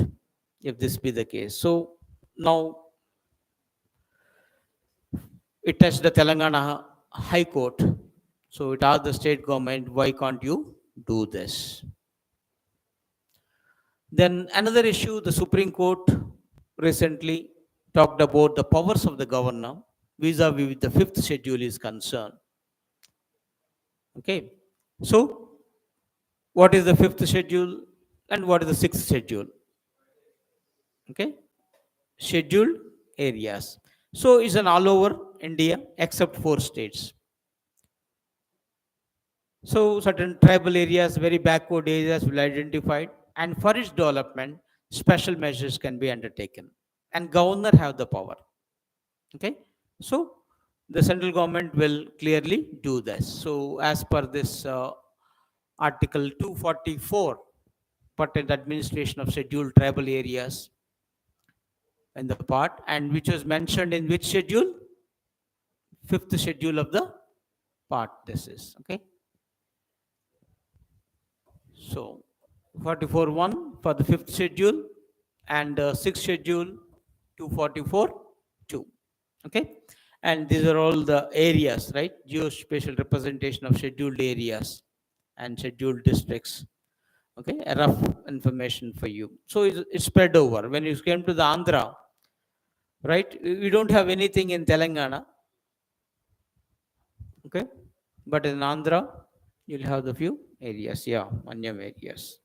if this be the case. So, now it touched the Telangana High Court. So, it asked the state government, why can't you do this? Then another issue, the Supreme Court recently talked about the powers of the governor vis-a-vis the fifth schedule is concerned. Okay. So what is the fifth schedule and what is the sixth schedule? Okay. Scheduled areas. So it's an all over India except 4 states. So certain tribal areas, very backward areas will be identified, and for its development, special measures can be undertaken. And governor have the power. Okay. So the central government will clearly do this. So as per this Article 244 pertain administration of scheduled tribal areas in the part, and which was mentioned in which schedule? Fifth schedule of the part. This is okay. So 44.1 for the fifth schedule, and sixth schedule 244.2. Okay, and these are all the areas, right? Geospatial representation of scheduled areas and scheduled districts. Okay, a rough information for you. So it's spread over. When you came to the Andhra, right, we don't have anything in Telangana. Okay, but in Andhra, you'll have the few areas. Yeah, Manyam areas.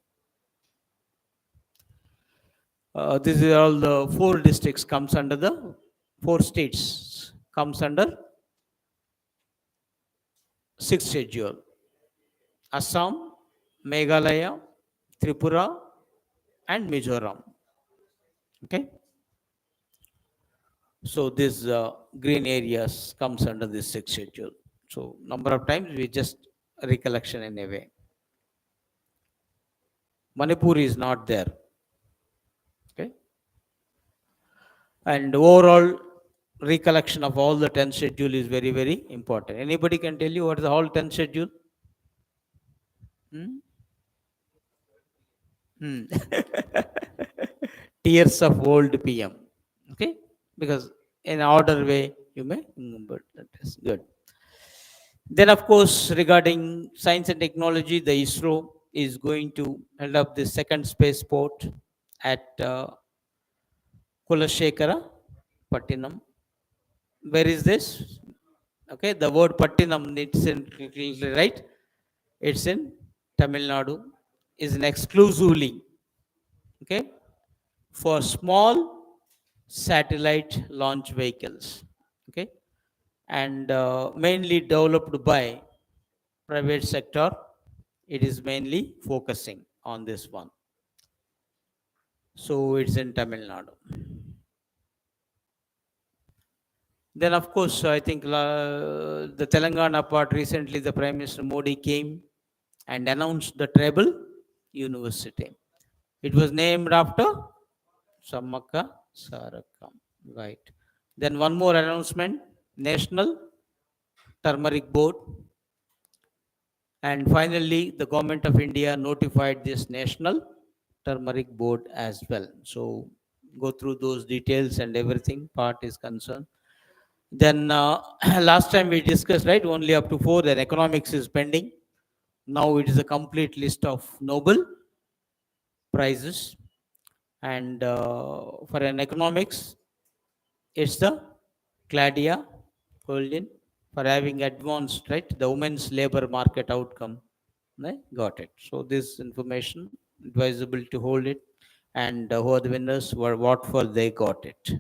This is all the four districts comes under the four states comes under sixth schedule. Assam, Meghalaya, Tripura, and Mizoram. Okay. So these green areas comes under this sixth schedule. So number of times we just recollection in a way. Manipur is not there. Okay. And overall recollection of all the 10 schedule is very, very important. Anybody can tell you what is the whole 10 schedule? Hmm? Hmm. Tears of old PM. Okay, because in order way you may remember that is good. Then of course regarding science and technology, the ISRO is going to held up the second spaceport at Kulashekara, Pattinam. Where is this? Okay, the word Pattinam, it's in right. It's in Tamil Nadu. Is an exclusively okay for small satellite launch vehicles. Okay, and mainly developed by private sector. It is mainly focusing on this one. So it's in Tamil Nadu. Then, of course, I think the Telangana part recently, the Prime Minister Modi came and announced the tribal university. It was named after Sammaka Sarakam. Right. Then one more announcement: National Turmeric Board. And finally, the Government of India notified this National Turmeric Board as well. So go through those details and everything part is concerned. Then last time we discussed, right, only up to 4, then economics is pending. Now it is a complete list of Nobel prizes. And for an economics, it's the Claudia Goldin for having advanced, right, the women's labor market outcome. Right? Got it. So this information advisable to hold it, and who are the winners, were what for they got it.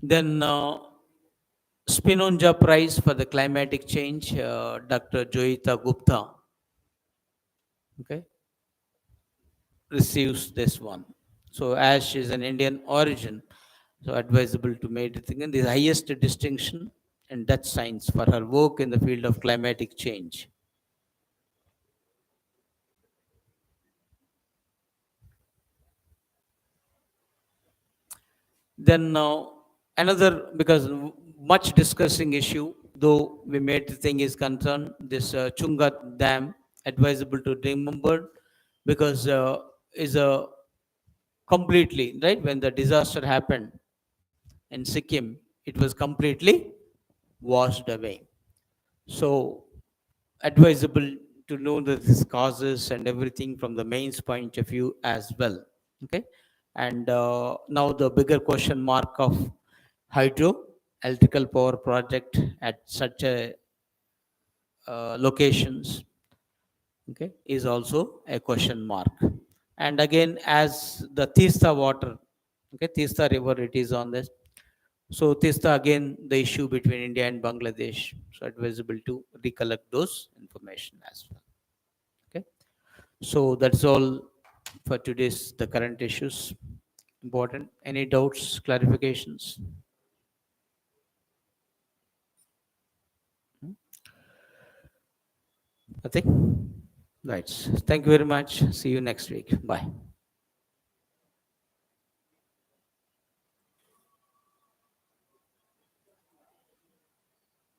Then Spinoza Prize for the climatic change, Dr. Joyita Gupta, okay, receives this one. So as she is an Indian origin, so advisable to make it the highest distinction in Dutch science for her work in the field of climatic change. Then another, because much discussing issue, though we made the thing is concerned, this Chungat Dam advisable to remember, because is a completely right when the disaster happened in Sikkim, it was completely washed away. So advisable to know the this causes and everything from the mains point of view as well. Okay, and now the bigger question mark of hydro electrical power project at such a locations, okay, is also a question mark. And again, as the Tista water, okay, Tista river, it is on this. So Tista again, the issue between India and Bangladesh. So advisable to recollect those information as well. Okay. So that's all for today's the current issues. Important. Any doubts, clarifications? Nothing? Right. Thank you very much. See you next week. Bye.